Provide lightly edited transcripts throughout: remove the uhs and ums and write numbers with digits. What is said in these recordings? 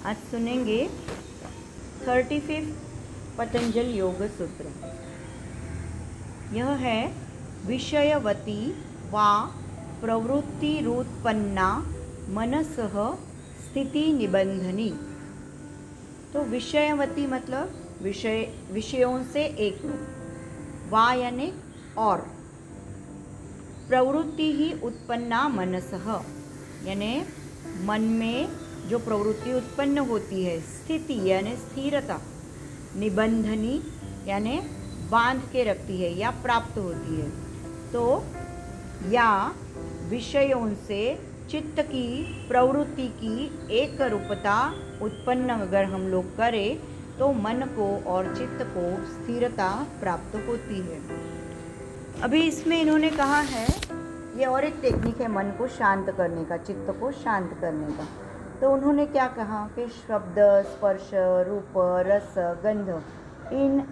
आज सुनेंगे 35 पतंजल योग सूत्र। यह है विषयवती वा प्रवृत्तिरुत्पन्ना मनसः स्थिति निबंधनी। तो विषयवती मतलब विषयों से एक, वा यानी और, प्रवृत्ति ही उत्पन्ना मनसः यानी मन में जो प्रवृत्ति उत्पन्न होती है, स्थिति यानी स्थिरता, निबंधनी यानी बांध के रखती है या प्राप्त होती है। तो या विषयों से चित्त की प्रवृत्ति की एक रूपता उत्पन्न अगर हम लोग करें तो मन को और चित्त को स्थिरता प्राप्त होती है। अभी इसमें इन्होंने कहा है, ये और एक टेक्निक है मन को शांत करने का, चित्त को शांत करने का। तो उन्होंने क्या कहा कि शब्द, स्पर्श, रूप, रस, गंध, इन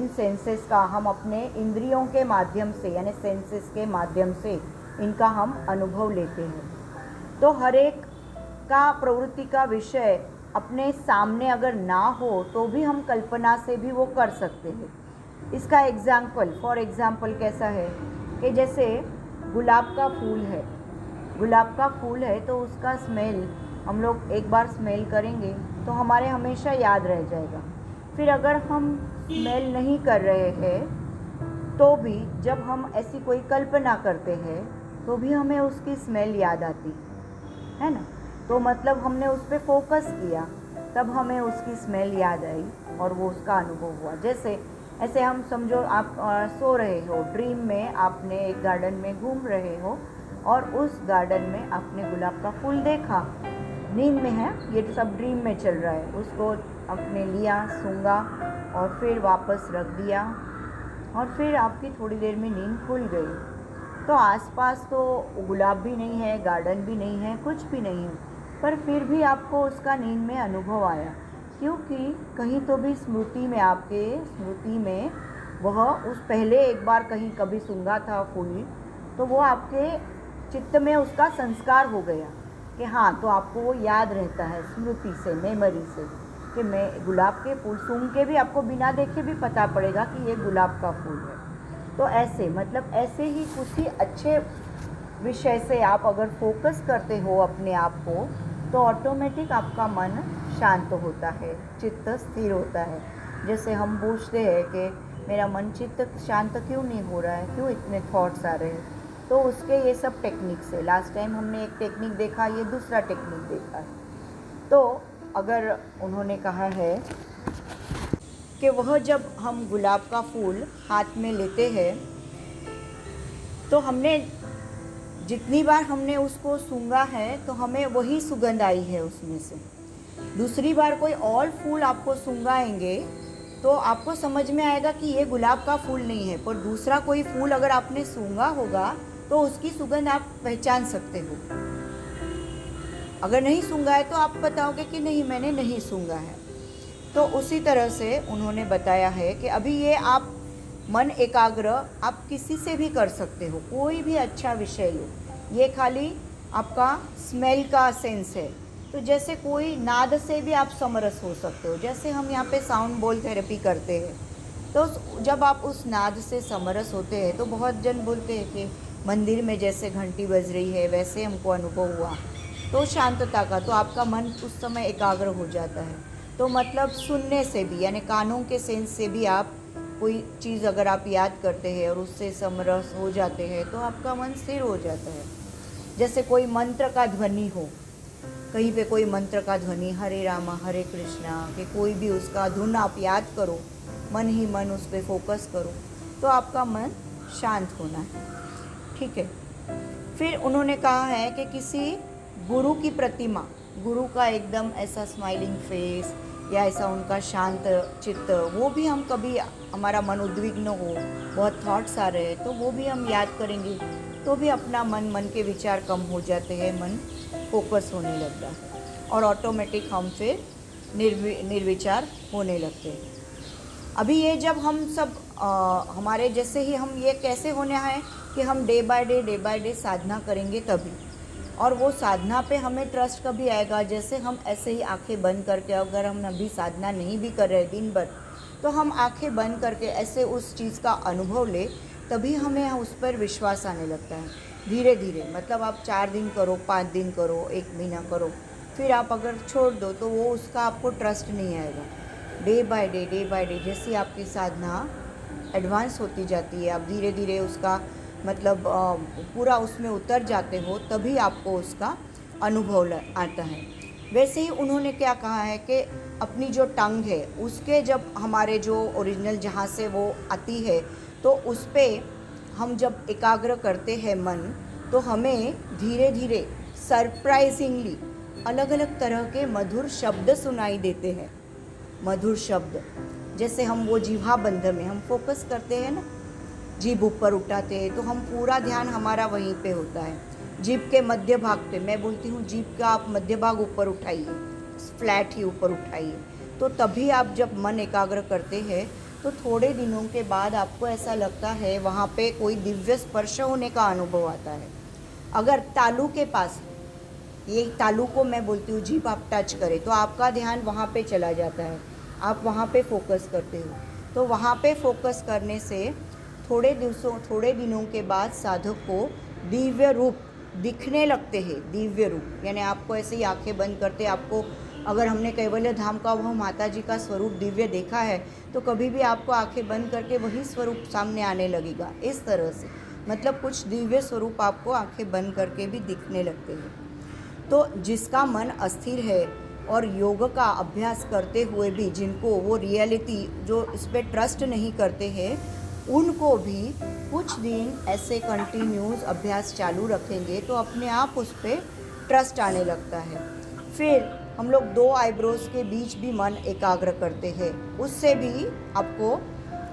सेंसेस का हम अपने इंद्रियों के माध्यम से यानी सेंसेस के माध्यम से इनका हम अनुभव लेते हैं। तो हर एक का प्रवृत्ति का विषय अपने सामने अगर ना हो तो भी हम कल्पना से भी वो कर सकते हैं। इसका फॉर एग्जाम्पल कैसा है कि जैसे गुलाब का फूल है तो उसका स्मेल हम लोग एक बार स्मेल करेंगे तो हमारे हमेशा याद रह जाएगा। फिर अगर हम स्मेल नहीं कर रहे हैं तो भी जब हम ऐसी कोई कल्पना करते हैं तो भी हमें उसकी स्मेल याद आती है ना। तो मतलब हमने उस पर फोकस किया तब हमें उसकी स्मेल याद आई और वो उसका अनुभव हुआ। ऐसे हम समझो आप सो रहे हो, ड्रीम में आपने एक गार्डन में घूम रहे हो और उस गार्डन में आपने गुलाब का फूल देखा, नींद में है, ये सब ड्रीम में चल रहा है, उसको आपने लिया, सूंघा और फिर वापस रख दिया और फिर आपकी थोड़ी देर में नींद खुल गई। तो आसपास तो गुलाब भी नहीं है, गार्डन भी नहीं है, कुछ भी नहीं है, पर फिर भी आपको उसका नींद में अनुभव आया, क्योंकि कहीं तो भी स्मृति में वह उस पहले एक बार कहीं कभी सूंघा था फूल, तो वो आपके चित्त में उसका संस्कार हो गया कि हाँ, तो आपको वो याद रहता है स्मृति से, मेमोरी से, कि मैं गुलाब के फूल सूंघ के भी आपको बिना देखे भी पता पड़ेगा कि ये गुलाब का फूल है। तो ऐसे ही किसी अच्छे विषय से आप अगर फोकस करते हो अपने आप को तो ऑटोमेटिक आपका मन शांत होता है, चित्त स्थिर होता है। जैसे हम पूछते हैं कि मेरा मन चित्त शांत क्यों नहीं हो रहा है, क्यों इतने थॉट्स आ रहे हैं, तो उसके ये सब टेक्निक्स है। लास्ट टाइम हमने एक टेक्निक देखा, ये दूसरा टेक्निक देखा है। तो अगर उन्होंने कहा है कि वह जब हम गुलाब का फूल हाथ में लेते हैं तो हमने जितनी बार हमने उसको सूंघा है तो हमें वही सुगंध आई है उसमें से। दूसरी बार कोई और फूल आपको सूंघाएंगे तो आपको समझ में आएगा कि ये गुलाब का फूल नहीं है, पर दूसरा कोई फूल अगर आपने सूंघा होगा तो उसकी सुगंध आप पहचान सकते हो। अगर नहीं सूंघा है तो आप बताओगे कि नहीं, मैंने नहीं सूंघा है। तो उसी तरह से उन्होंने बताया है कि अभी ये आप मन एकाग्र आप किसी से भी कर सकते हो, कोई भी अच्छा विषय लो, ये खाली आपका स्मेल का सेंस है। तो जैसे कोई नाद से भी आप समरस हो सकते हो, जैसे हम यहाँ पे साउंड बॉल थेरेपी करते हैं, तो जब आप उस नाद से समरस होते हैं तो बहुत जन बोलते हैं कि मंदिर में जैसे घंटी बज रही है वैसे हमको अनुभव हुआ, तो शांतता का, तो आपका मन उस समय एकाग्र हो जाता है। तो मतलब सुनने से भी यानी कानों के सेंस से भी आप कोई चीज़ अगर आप याद करते हैं और उससे समरस हो जाते हैं तो आपका मन स्थिर हो जाता है। जैसे कोई मंत्र का ध्वनि हो, कहीं पे कोई मंत्र का ध्वनि, हरे रामा हरे कृष्णा, कि कोई भी उसका धुन आप याद करो, मन ही मन उस पर फोकस करो, तो आपका मन शांत होना है। ठीक है। फिर उन्होंने कहा है कि किसी गुरु की प्रतिमा, गुरु का एकदम ऐसा स्माइलिंग फेस या ऐसा उनका शांत चित्त, वो भी हम कभी हमारा मन उद्विग्न हो, बहुत थॉट्स आ रहे हैं तो वो भी हम याद करेंगे तो भी अपना मन के विचार कम हो जाते हैं, मन फोकस होने लगता है और ऑटोमेटिक हम फिर निर्विचार होने लगते हैं। अभी ये जब हम सब हमारे जैसे ही हम ये कैसे होने हैं कि हम डे बाय डे साधना करेंगे तभी। और वो साधना पे हमें ट्रस्ट कभी आएगा, जैसे हम ऐसे ही आंखें बंद करके, अगर हम अभी साधना नहीं भी कर रहे दिन भर, तो हम आंखें बंद करके ऐसे उस चीज़ का अनुभव ले, तभी हमें उस पर विश्वास आने लगता है धीरे धीरे। मतलब आप 4 दिन करो, 5 दिन करो, 1 महीना करो, फिर आप अगर छोड़ दो तो वो उसका आपको ट्रस्ट नहीं आएगा। डे बाय डे जैसी आपकी साधना एडवांस होती जाती है, आप धीरे धीरे उसका मतलब पूरा उसमें उतर जाते हो, तभी आपको उसका अनुभव आता है। वैसे ही उन्होंने क्या कहा है कि अपनी जो टंग है उसके जब हमारे जो ओरिजिनल जहाँ से वो आती है, तो उस पर हम जब एकाग्र करते हैं मन, तो हमें धीरे धीरे सरप्राइजिंगली अलग अलग तरह के मधुर शब्द सुनाई देते हैं। मधुर शब्द, जैसे हम वो जिह्वा बंध में हम फोकस करते हैं ना, जीभ ऊपर उठाते हैं, तो हम पूरा ध्यान हमारा वहीं पे होता है, जीभ के मध्य भाग पे। मैं बोलती हूँ जीभ का आप मध्य भाग ऊपर उठाइए, फ्लैट ही ऊपर उठाइए, तो तभी आप जब मन एकाग्र करते हैं तो थोड़े दिनों के बाद आपको ऐसा लगता है वहाँ पे कोई दिव्य स्पर्श होने का अनुभव आता है। अगर तालू के पास, ये तालू को मैं बोलती हूँ, जीभ आप टच करें तो आपका ध्यान वहाँ पे चला जाता है, आप वहाँ पे फोकस करते हो। तो वहाँ पे फोकस करने से थोड़े दिनों के बाद साधक को दिव्य रूप दिखने लगते हैं। दिव्य रूप यानी आपको ऐसे ही आंखें बंद करते, आपको अगर हमने कैवल्य धाम का वह माता जी का स्वरूप दिव्य देखा है, तो कभी भी आपको आंखें बंद करके वही स्वरूप सामने आने लगेगा, इस तरह से। मतलब कुछ दिव्य स्वरूप आपको आंखें बंद करके भी दिखने लगते हैं। तो जिसका मन अस्थिर है और योग का अभ्यास करते हुए भी जिनको वो रियलिटी जो इस पर ट्रस्ट नहीं करते हैं, उनको भी कुछ दिन ऐसे कंटिन्यूस अभ्यास चालू रखेंगे तो अपने आप उस पर ट्रस्ट आने लगता है। फिर हम लोग 2 आईब्रोज के बीच भी मन एकाग्र करते हैं, उससे भी आपको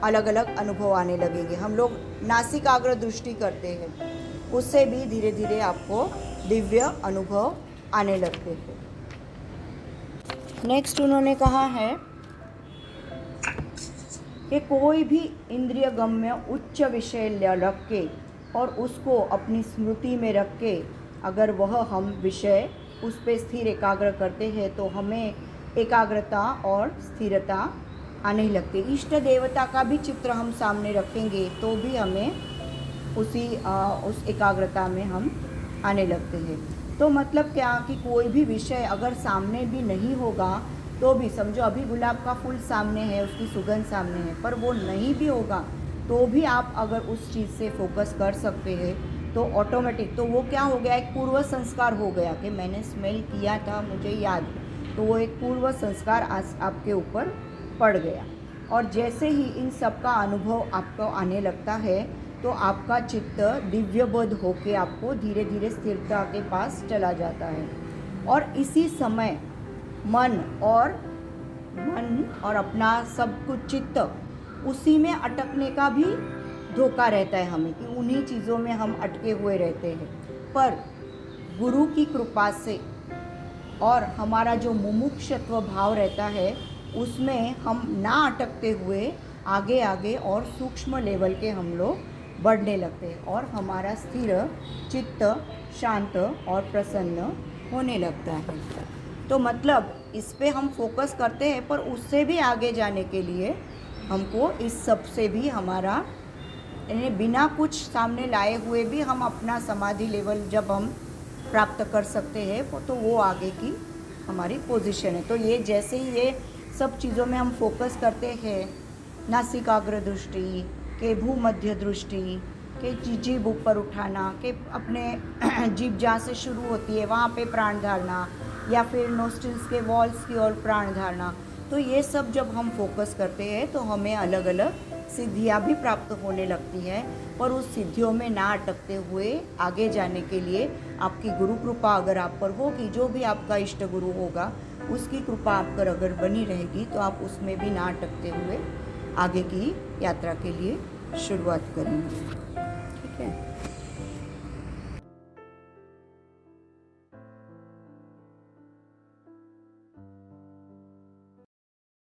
अलग अलग अनुभव आने लगेंगे। हम लोग नासिकाग्र दृष्टि करते हैं, उससे भी धीरे धीरे आपको दिव्य अनुभव आने लगते हैं। नेक्स्ट उन्होंने कहा है कि कोई भी इंद्रिय गम्य उच्च विषय रख के और उसको अपनी स्मृति में रख के अगर वह हम विषय उस पर स्थिर एकाग्र करते हैं तो हमें एकाग्रता और स्थिरता आने लगती। इष्ट देवता का भी चित्र हम सामने रखेंगे तो भी हमें उस एकाग्रता में हम आने लगते हैं। तो मतलब क्या कि कोई भी विषय अगर सामने भी नहीं होगा तो भी, समझो अभी गुलाब का फूल सामने है, उसकी सुगंध सामने है, पर वो नहीं भी होगा तो भी आप अगर उस चीज़ से फोकस कर सकते हैं तो ऑटोमेटिक, तो वो क्या हो गया, एक पूर्व संस्कार हो गया कि मैंने स्मेल किया था, मुझे याद, तो वो एक पूर्व संस्कार आपके ऊपर पड़ गया। और जैसे ही इन सब का अनुभव आपको आने लगता है तो आपका चित्त दिव्यबोध होके आपको धीरे धीरे स्थिरता के पास चला जाता है। और इसी समय मन और अपना सब कुछ चित्त उसी में अटकने का भी धोखा रहता है हमें, कि उन्हीं चीज़ों में हम अटके हुए रहते हैं। पर गुरु की कृपा से और हमारा जो मुमुक्षत्व भाव रहता है उसमें हम ना अटकते हुए आगे आगे और सूक्ष्म लेवल के हम लोग बढ़ने लगते हैं और हमारा स्थिर चित्त शांत और प्रसन्न होने लगता है। तो मतलब इस पे हम फोकस करते हैं, पर उससे भी आगे जाने के लिए हमको इस सब से भी हमारा बिना कुछ सामने लाए हुए भी हम अपना समाधि लेवल जब हम प्राप्त कर सकते हैं तो वो आगे की हमारी पोजीशन है। तो ये जैसे ही ये सब चीज़ों में हम फोकस करते हैं, नासिकाग्र दृष्टि के भूमध्य दृष्टि के जीभ ऊपर उठाना, के अपने जीभ जहाँ से शुरू होती है वहाँ पे प्राण धारणा, या फिर नोस्ट्रिल्स के वॉल्स की ओर प्राण धारणा, तो ये सब जब हम फोकस करते हैं तो हमें अलग अलग सिद्धियाँ भी प्राप्त होने लगती हैं। पर उस सिद्धियों में ना अटकते हुए आगे जाने के लिए आपकी गुरु कृपा अगर आप पर होगी, जो भी आपका इष्ट गुरु होगा उसकी कृपा आप पर अगर बनी रहेगी तो आप उसमें भी ना अटकते हुए आगे की यात्रा के लिए शुरुआत करेंगे। ठीक है।